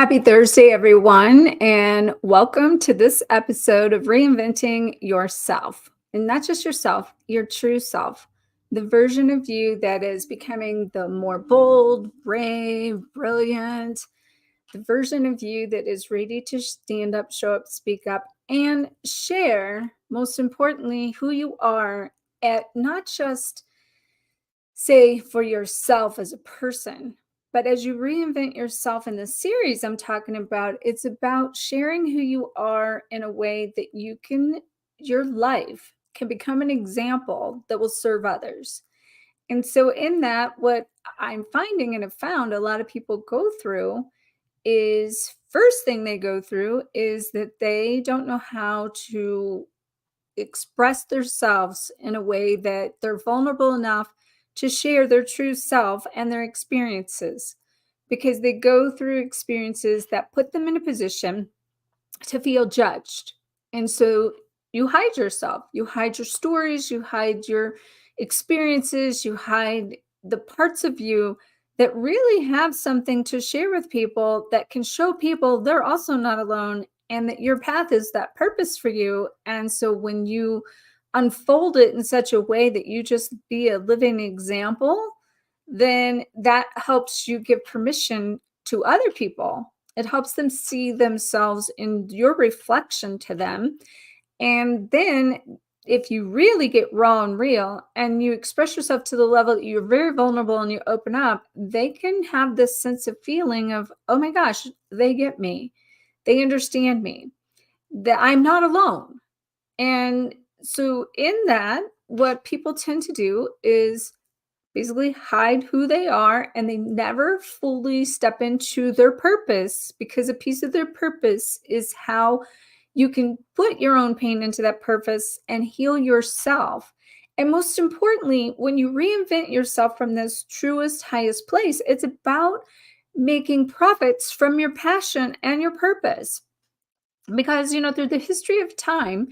Happy Thursday, everyone, and welcome to this episode of Reinventing Yourself. And not just yourself, your true self, the version of you that is becoming the more bold, brave, brilliant, the version of you that is ready to stand up, show up, speak up, and share, most importantly, who you are at not just say for yourself as a person. But as you reinvent yourself in the series I'm talking about, it's about sharing who you are in a way that your life can become an example that will serve others. And so, in that, what I'm finding and have found a lot of people go through is first thing they go through is that they don't know how to express themselves in a way that they're vulnerable enough to share their true self and their experiences because they go through experiences that put them in a position to feel judged. And so you hide yourself, you hide your stories, you hide your experiences, you hide the parts of you that really have something to share with people that can show people they're also not alone and that your path is that purpose for you. And so when you unfold it in such a way that you just be a living example, then that helps you give permission to other people. It helps them see themselves in your reflection to them. And then if you really get raw and real and you express yourself to the level that you're very vulnerable and you open up, they can have this sense of feeling of, oh my gosh, they get me. They understand me, that I'm not alone. And so, in that, what people tend to do is basically hide who they are and they never fully step into their purpose because a piece of their purpose is how you can put your own pain into that purpose and heal yourself. And most importantly, when you reinvent yourself from this truest, highest place, it's about making profits from your passion and your purpose. Because, through the history of time,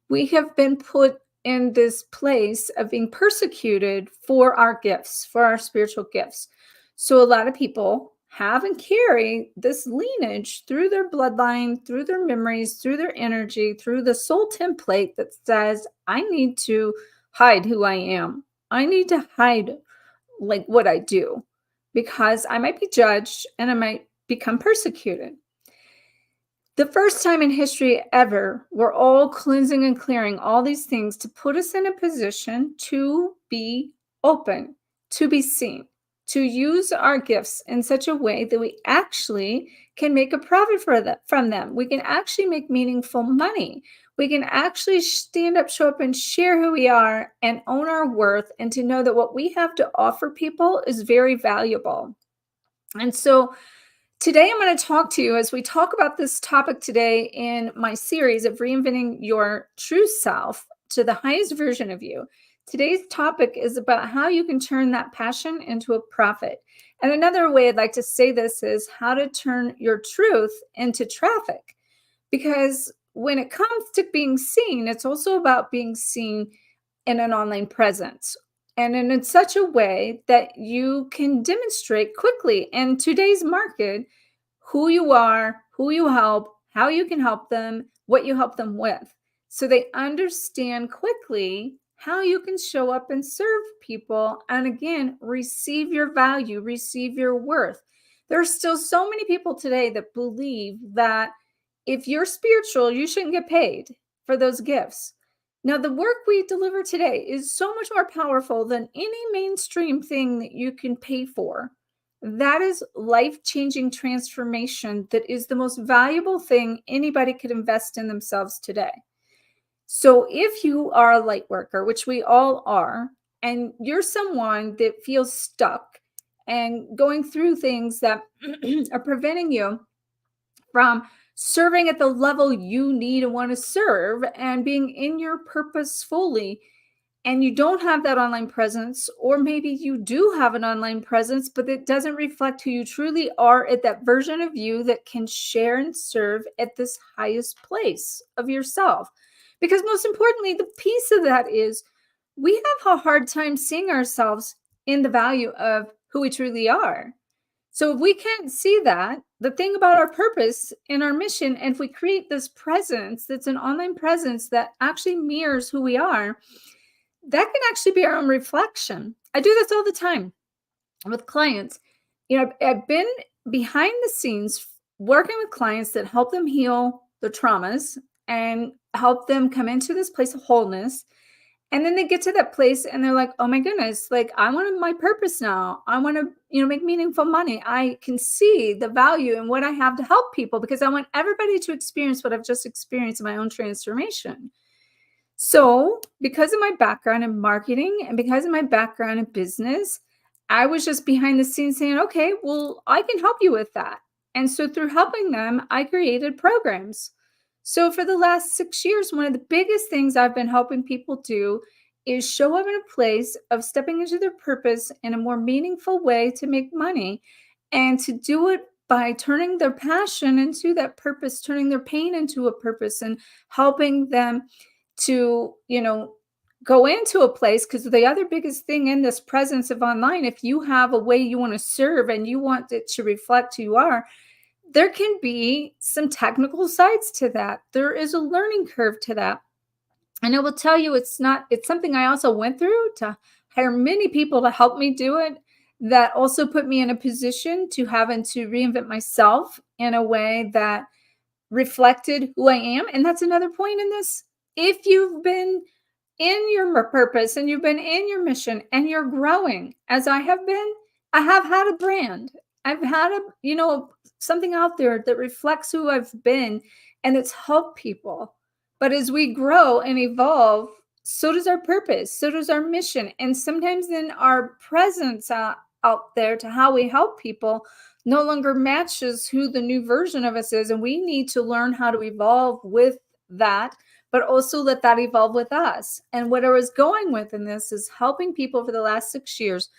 we have been put in this place of being persecuted for our gifts, for our spiritual gifts. So a lot of people have and carry this lineage through their bloodline, through their memories, through their energy, through the soul template that says, I need to hide who I am. I need to hide like what I do because I might be judged and I might become persecuted. The first time in history ever, we're all cleansing and clearing all these things to put us in a position to be open, to be seen, to use our gifts in such a way that we actually can make a profit from them. We can actually make meaningful money. We can actually stand up, show up, and share who we are and own our worth, and to know that what we have to offer people is very valuable. And so, today, I'm going to talk to you as we talk about this topic today in my series of reinventing your true self to the highest version of you. Today's topic is about how you can turn that passion into a profit. And another way I'd like to say this is how to turn your truth into traffic. Because when it comes to being seen, it's also about being seen in an online presence and in such a way that you can demonstrate quickly in today's market who you are, who you help, how you can help them, what you help them with. So they understand quickly how you can show up and serve people and again, receive your value, receive your worth. There are still so many people today that believe that if you're spiritual, you shouldn't get paid for those gifts. Now, the work we deliver today is so much more powerful than any mainstream thing that you can pay for. That is life-changing transformation that is the most valuable thing anybody could invest in themselves today. So if you are a light worker, which we all are, and you're someone that feels stuck and going through things that are preventing you from serving at the level you need and want to serve and being in your purpose fully, and you don't have that online presence, or maybe you do have an online presence, but it doesn't reflect who you truly are at that version of you that can share and serve at this highest place of yourself. Because most importantly, the piece of that is we have a hard time seeing ourselves in the value of who we truly are. So if we can't see that, the thing about our purpose and our mission, and if we create this presence that's an online presence that actually mirrors who we are, that can actually be our own reflection. I do this all the time with clients. I've been behind the scenes working with clients that help them heal their traumas and help them come into this place of wholeness. And then they get to that place and they're like, oh my goodness, like I want my purpose now. I want to, make meaningful money. I can see the value in what I have to help people because I want everybody to experience what I've just experienced in my own transformation. So, because of my background in marketing and because of my background in business, I was just behind the scenes saying, okay, well, I can help you with that. And so, through helping them, I created programs. So, for the last 6 years, one of the biggest things I've been helping people do is show up in a place of stepping into their purpose in a more meaningful way to make money and to do it by turning their passion into that purpose, turning their pain into a purpose, and helping them to, go into a place. Because the other biggest thing in this presence of online, if you have a way you want to serve and you want it to reflect who you are, there can be some technical sides to that. There is a learning curve to that. And I will tell you, it's something I also went through to hire many people to help me do it, that also put me in a position to having to reinvent myself in a way that reflected who I am. And that's another point in this. If you've been in your purpose and you've been in your mission and you're growing, as I have been, I have had a brand. I've had something out there that reflects who I've been, and it's helped people. But as we grow and evolve, so does our purpose, so does our mission. And sometimes then our presence out there to how we help people no longer matches who the new version of us is. And we need to learn how to evolve with that, but also let that evolve with us. And what I was going with in this is helping people for the last 6 years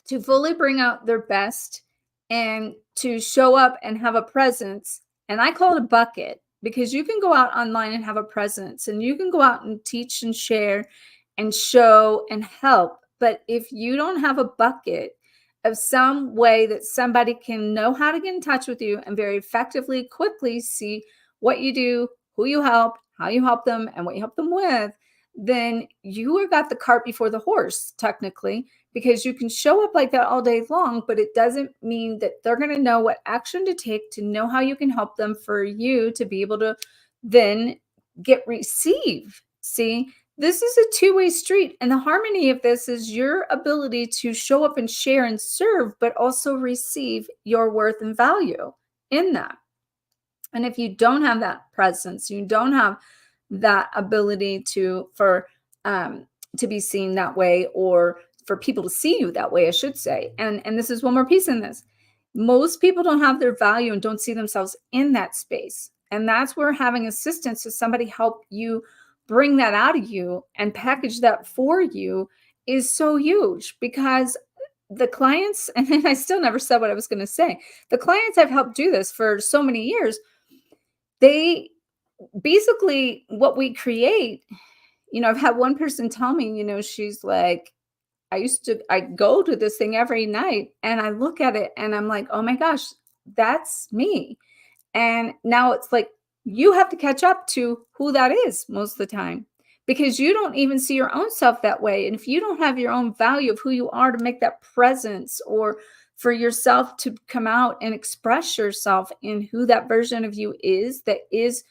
to fully bring out their best and to show up and have a presence. And I call it a bucket, because you can go out online and have a presence and you can go out and teach and share and show and help. But if you don't have a bucket of some way that somebody can know how to get in touch with you and very effectively, quickly see what you do, who you help, how you help them, and what you help them with, then you have got the cart before the horse, technically, because you can show up like that all day long, but it doesn't mean that they're going to know what action to take to know how you can help them, for you to be able to then receive. See, this is a two-way street. And the harmony of this is your ability to show up and share and serve, but also receive your worth and value in that. And if you don't have that presence, you don't have that ability to be seen that way, or for people to see you that way, I should say. And this is one more piece in this. Most people don't have their value and don't see themselves in that space. And that's where having assistance to somebody help you bring that out of you and package that for you is so huge. Because the clients, and I still never said what I was going to say, the clients I've helped do this for so many years, they basically, what we create, I've had one person tell me, she's like, I go to this thing every night and I look at it and I'm like, oh my gosh, that's me. And now it's like, you have to catch up to who that is most of the time, because you don't even see your own self that way. And if you don't have your own value of who you are to make that presence, or for yourself to come out and express yourself in who that version of you is, that is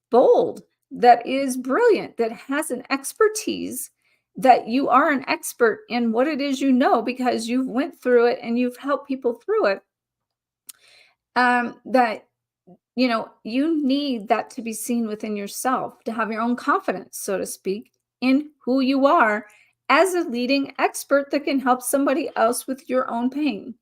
bold, that is brilliant, that has an expertise, that you are an expert in what it is, because you've went through it and you've helped people through it, that you need that to be seen within yourself, to have your own confidence, so to speak, in who you are as a leading expert that can help somebody else with your own pain,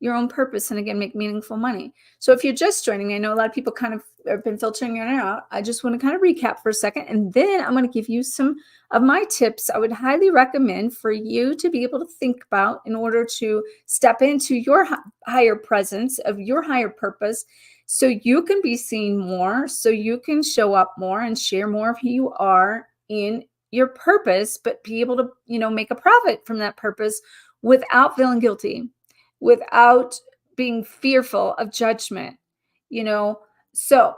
your own purpose, and again, make meaningful money. So if you're just joining me, I know a lot of people kind of have been filtering in and out. I just want to kind of recap for a second, and then I'm going to give you some of my tips I would highly recommend for you to be able to think about in order to step into your higher presence of your higher purpose, so you can be seen more, so you can show up more and share more of who you are in your purpose, but be able to, make a profit from that purpose without feeling guilty, without being fearful of judgment, you know? So,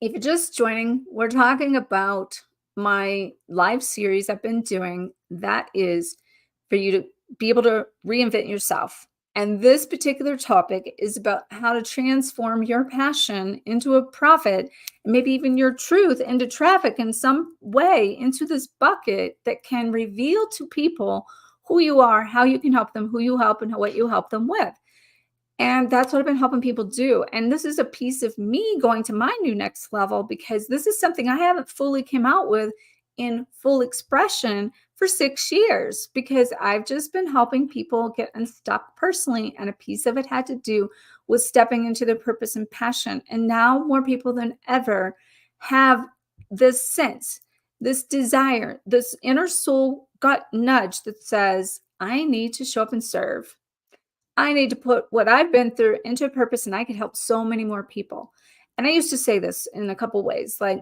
if you're just joining, we're talking about my live series I've been doing that is for you to be able to reinvent yourself. And this particular topic is about how to transform your passion into a profit, and maybe even your truth into traffic in some way into this bucket that can reveal to people who you are, how you can help them, who you help, and what you help them with. And that's what I've been helping people do. And this is a piece of me going to my new next level because this is something I haven't fully came out with in full expression for 6 years because I've just been helping people get unstuck personally. And a piece of it had to do with stepping into their purpose and passion. And now more people than ever have this sense, this desire, this inner soul gut nudge that says, I need to show up and serve. I need to put what I've been through into purpose and I could help so many more people. And I used to say this in a couple ways like,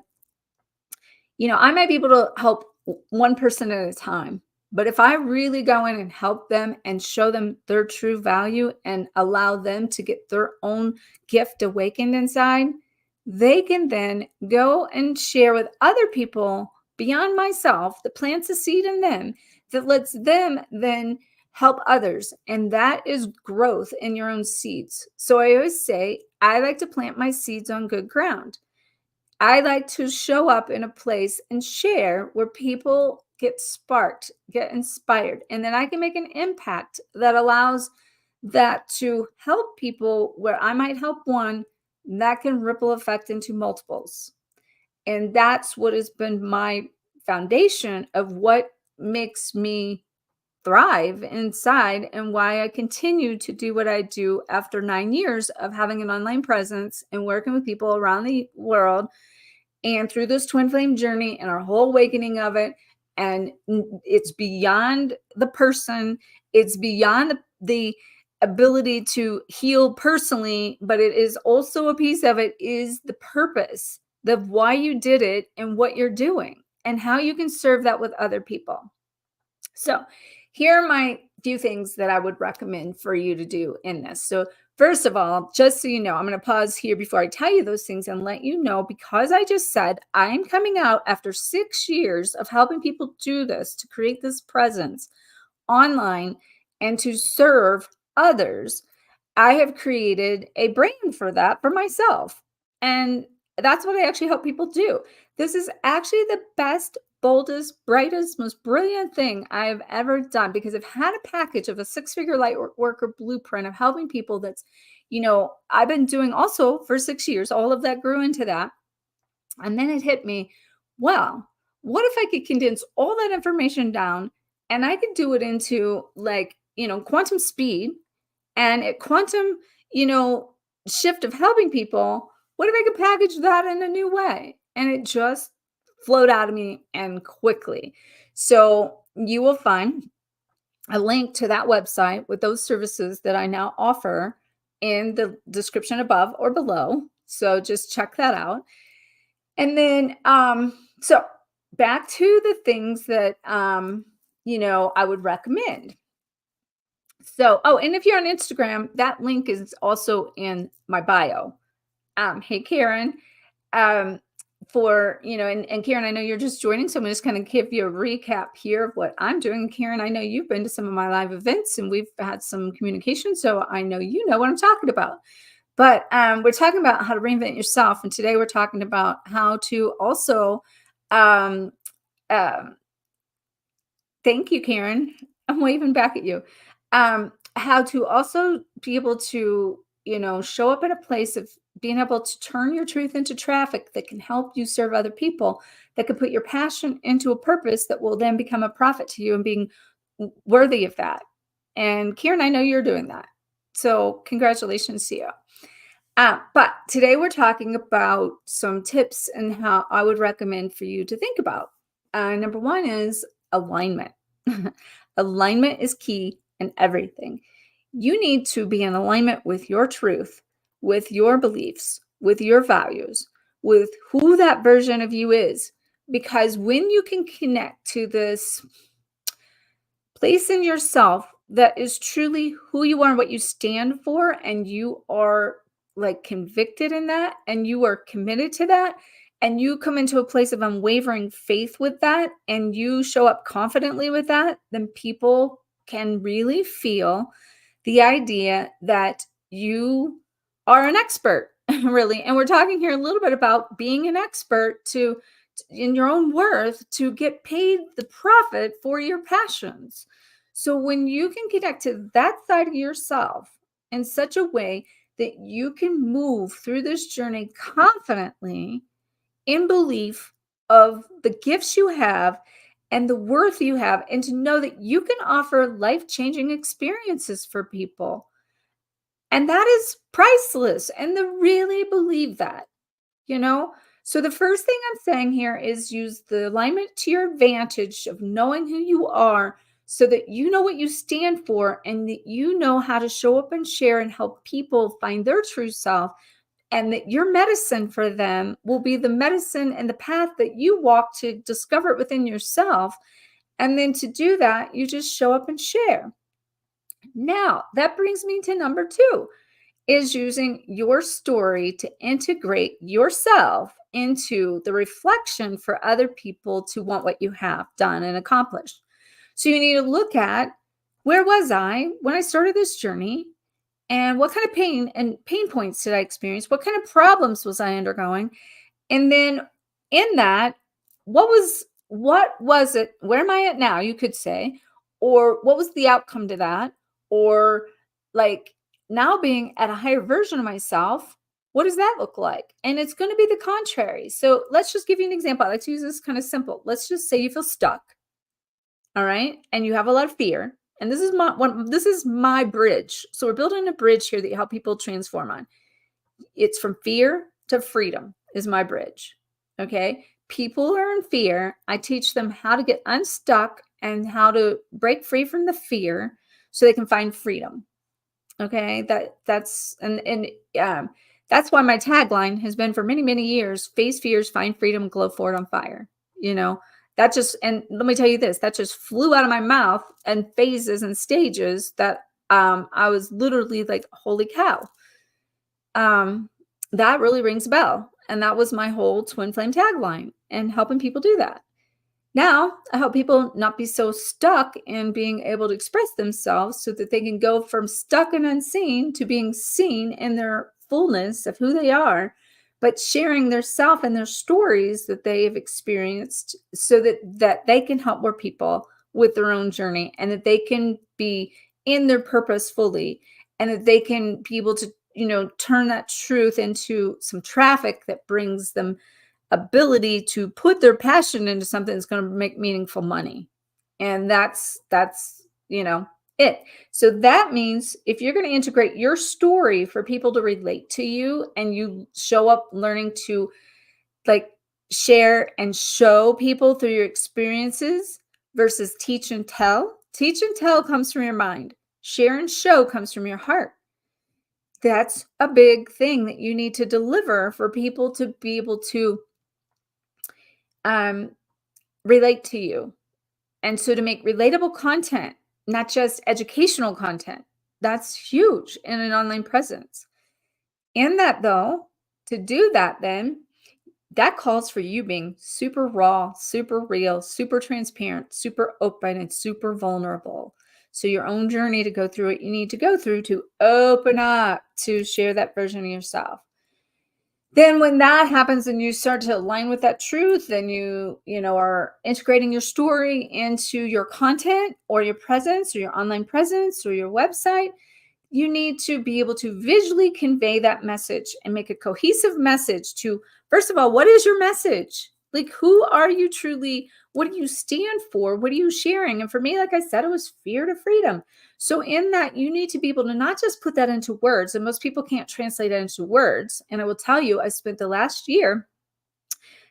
I might be able to help one person at a time, but if I really go in and help them and show them their true value and allow them to get their own gift awakened inside, they can then go and share with other people beyond myself that plants a seed in them that lets them then help others. And that is growth in your own seeds. So I always say, I like to plant my seeds on good ground. I like to show up in a place and share where people get sparked, get inspired, and then I can make an impact that allows that to help people where I might help one, that can ripple effect into multiples. And that's what has been my foundation of what makes me thrive inside and why I continue to do what I do after 9 years of having an online presence and working with people around the world and through this twin flame journey and our whole awakening of it. And it's beyond the person, it's beyond the ability to heal personally, but it is also a piece of it is the purpose of why you did it and what you're doing and how you can serve that with other people. So, here are my few things that I would recommend for you to do in this. So, first of all, just so you know, I'm going to pause here before I tell you those things and let you know because I just said I'm coming out after 6 years of helping people do this to create this presence online and to serve others. I have created a brand for that for myself. And that's what I actually help people do. This is actually the best, boldest, brightest, most brilliant thing I have ever done because I've had a package of a 6-figure light worker blueprint of helping people that's, I've been doing also for 6 years. All of that grew into that. And then it hit me, well, what if I could condense all that information down and I could do it into quantum speed and at quantum, you know, shift of helping people, what if I could package that in a new way? And it just flowed out of me and quickly. So you will find a link to that website with those services that I now offer in the description above or below. So just check that out. And then, so back to the things that, I would recommend. So, oh, and if you're on Instagram, that link is also in my bio. Hey, Karen, um, and Karen, I know you're just joining, so I'm just going to give you a recap here of what I'm doing. Karen, I know you've been to some of my live events and we've had some communication, so I know you know what I'm talking about. But we're talking about how to reinvent yourself. And today we're talking about how to also, um, thank you, Karen. I'm waving back at you. How to also be able to, show up in a place of being able to turn your truth into traffic that can help you serve other people, that can put your passion into a purpose that will then become a profit to you and being worthy of that. And Karen, I know you're doing that. So congratulations to you. But today we're talking about some tips and how I would recommend for you to think about. Number one is alignment. Alignment is key in everything. You need to be in alignment with your truth, with your beliefs, with your values, with who that version of you is. Because when you can connect to this place in yourself that is truly who you are and what you stand for, and you are like convicted in that, and you are committed to that, and you come into a place of unwavering faith with that, and you show up confidently with that, then people can really feel the idea that you are an expert, really. And we're talking here a little bit about being an expert to in your own worth to get paid the profit for your passions. So when you can connect to that side of yourself in such a way that you can move through this journey confidently in belief of the gifts you have and the worth you have, and to know that you can offer life-changing experiences for people. And that is priceless. And to really believe that, you know? So the first thing I'm saying here is use the alignment to your advantage of knowing who you are so that you know what you stand for and that you know how to show up and share and help people find their true self, and that your medicine for them will be the medicine and the path that you walk to discover it within yourself. And then to do that, you just show up and share. Now, that brings me to number 2 is using your story to integrate yourself into the reflection for other people to want what you have done and accomplished. So you need to look at, where was I when I started this journey? And what kind of pain points did I experience? What kind of problems was I undergoing? And then in that, what was it? Where am I at now? You could say, or what was the outcome to that? Or like, now being at a higher version of myself, what does that look like? And it's going to be the contrary. So let's just give you an example. I like to use this kind of simple. Let's just say you feel stuck. All right. And you have a lot of fear. And this is my bridge. So we're building a bridge here that you help people transform on. It's from fear to freedom is my bridge. Okay. People are in fear. I teach them how to get unstuck and how to break free from the fear so they can find freedom. Okay. That's why my tagline has been for many, many years: face fears, find freedom, glow forward on fire. You know, that just, and let me tell you this, that just flew out of my mouth and phases and stages that I was literally like, holy cow. That really rings a bell. And that was my whole twin flame tagline, and helping people do that. Now, I help people not be so stuck in being able to express themselves so that they can go from stuck and unseen to being seen in their fullness of who they are, but sharing their self and their stories that they've experienced so that they can help more people with their own journey, and that they can be in their purpose fully, and that they can be able to, turn that truth into some traffic that brings them ability to put their passion into something that's going to make meaningful money. And that's it. So that means if you're going to integrate your story for people to relate to you, and you show up learning to like share and show people through your experiences versus teach and tell. Teach and tell comes from your mind. Share and show comes from your heart. That's a big thing that you need to deliver for people to be able to relate to you. And so to make relatable content, not just educational content, that's huge in an online presence. In that, though, to do that, then that calls for you being super raw, super real, super transparent, super open, and super vulnerable. So your own journey to go through what you need to go through to open up to share that version of yourself. Then when that happens and you start to align with that truth, and you are integrating your story into your content or your presence or your online presence or your website, you need to be able to visually convey that message and make a cohesive message to, first of all, what is your message? Like, who are you truly? What do you stand for? What are you sharing? And for me, like I said, it was fear to freedom. So in that, you need to be able to not just put that into words, and most people can't translate it into words. And I will tell you, I spent the last year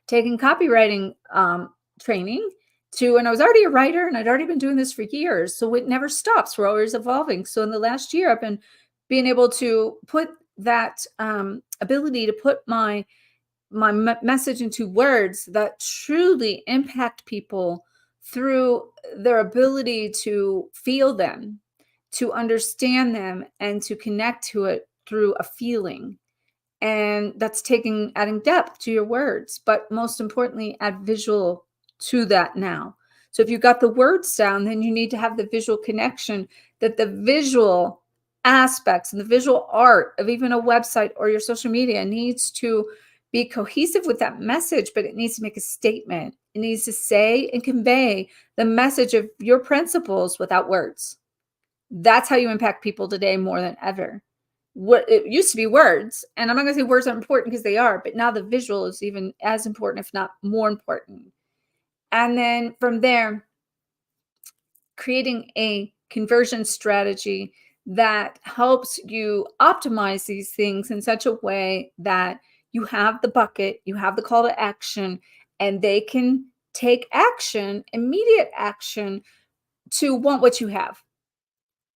taking copywriting training and I was already a writer, and I'd already been doing this for years. So it never stops. We're always evolving. So in the last year, I've been being able to put that ability to put my message into words that truly impact people through their ability to feel them. to understand them and to connect to it through a feeling. And that's adding depth to your words, but most importantly, add visual to that now. So if you got the words down, then you need to have the visual connection, that the visual aspects and the visual art of even a website or your social media needs to be cohesive with that message, but it needs to make a statement. It needs to say and convey the message of your principles without words. That's how you impact people today more than ever. What it used to be words, and I'm not going to say words are important because they are, but now the visual is even as important, if not more important. And then from there, creating a conversion strategy that helps you optimize these things in such a way that you have the bucket, you have the call to action, and they can take action, immediate action, to want what you have.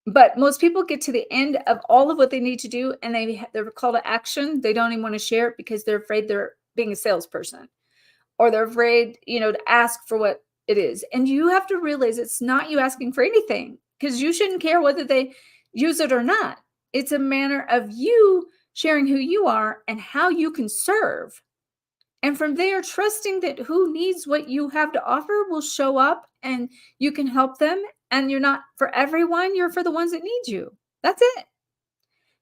But most people get to the end of all of what they need to do, and their call to action, they don't even want to share it because they're afraid they're being a salesperson, or they're afraid, to ask for what it is. And you have to realize it's not you asking for anything, because you shouldn't care whether they use it or not. It's a manner of you sharing who you are and how you can serve. And from there, trusting that who needs what you have to offer will show up and you can help them. And you're not for everyone, you're for the ones that need you. That's it.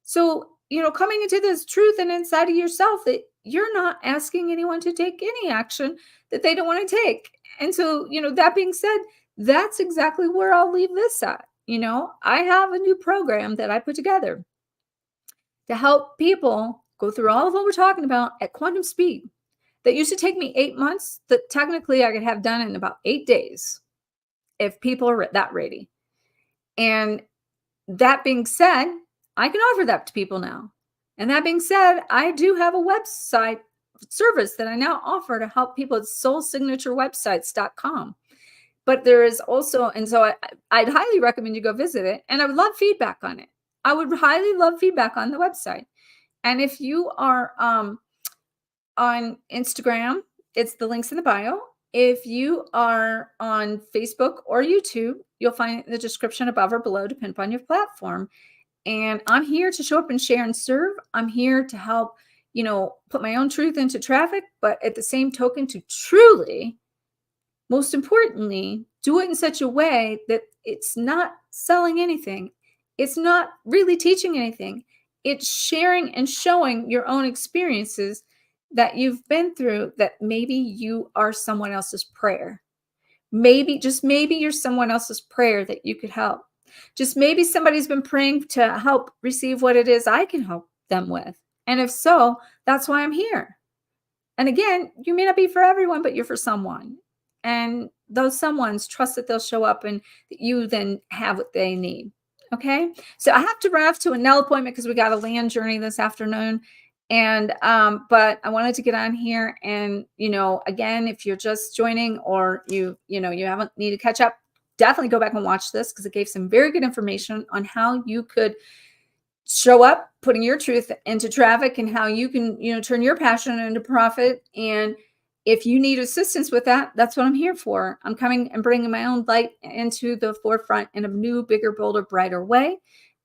So, coming into this truth and inside of yourself that you're not asking anyone to take any action that they don't want to take. And so, that being said, that's exactly where I'll leave this at. I have a new program that I put together to help people go through all of what we're talking about at quantum speed. That used to take me 8 months, that technically I could have done in about 8 days if people are that ready. And that being said, I can offer that to people now. And that being said, I do have a website service that I now offer to help people at soulsignaturewebsites.com. But there is also, and so I'd highly recommend you go visit it. And I would love feedback on it. I would highly love feedback on the website. And if you are on Instagram, it's the links in the bio. If you are on Facebook or YouTube, you'll find the description above or below, depending upon your platform. And I'm here to show up and share and serve. I'm here to help, put my own truth into traffic, but at the same token, to truly, most importantly, do it in such a way that it's not selling anything. It's not really teaching anything. It's sharing and showing your own experiences that you've been through, that maybe you are someone else's prayer. Maybe, just maybe, you're someone else's prayer that you could help. Just maybe somebody's been praying to help receive what it is I can help them with. And if so, that's why I'm here. And again, you may not be for everyone, but you're for someone. And those someones trust that they'll show up and that you then have what they need. Okay. So I have to run off to a nail appointment because we got a land journey this afternoon. And but I wanted to get on here and, again, if you're just joining or you haven't need to catch up, definitely go back and watch this because it gave some very good information on how you could show up, putting your truth into traffic, and how you can, turn your passion into profit. And if you need assistance with that, that's what I'm here for. I'm coming and bringing my own light into the forefront in a new, bigger, bolder, brighter way.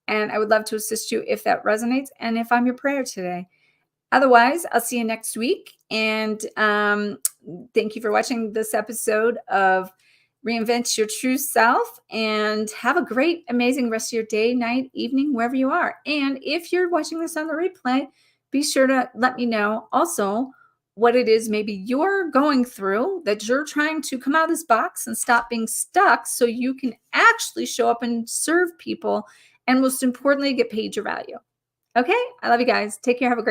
And I would love to assist you if that resonates and if I'm your prayer today. Otherwise, I'll see you next week. And thank you for watching this episode of Reinvent Your True Self. And have a great, amazing rest of your day, night, evening, wherever you are. And if you're watching this on the replay, be sure to let me know also what it is maybe you're going through, that you're trying to come out of this box and stop being stuck so you can actually show up and serve people. And most importantly, get paid your value. Okay. I love you guys. Take care. Have a great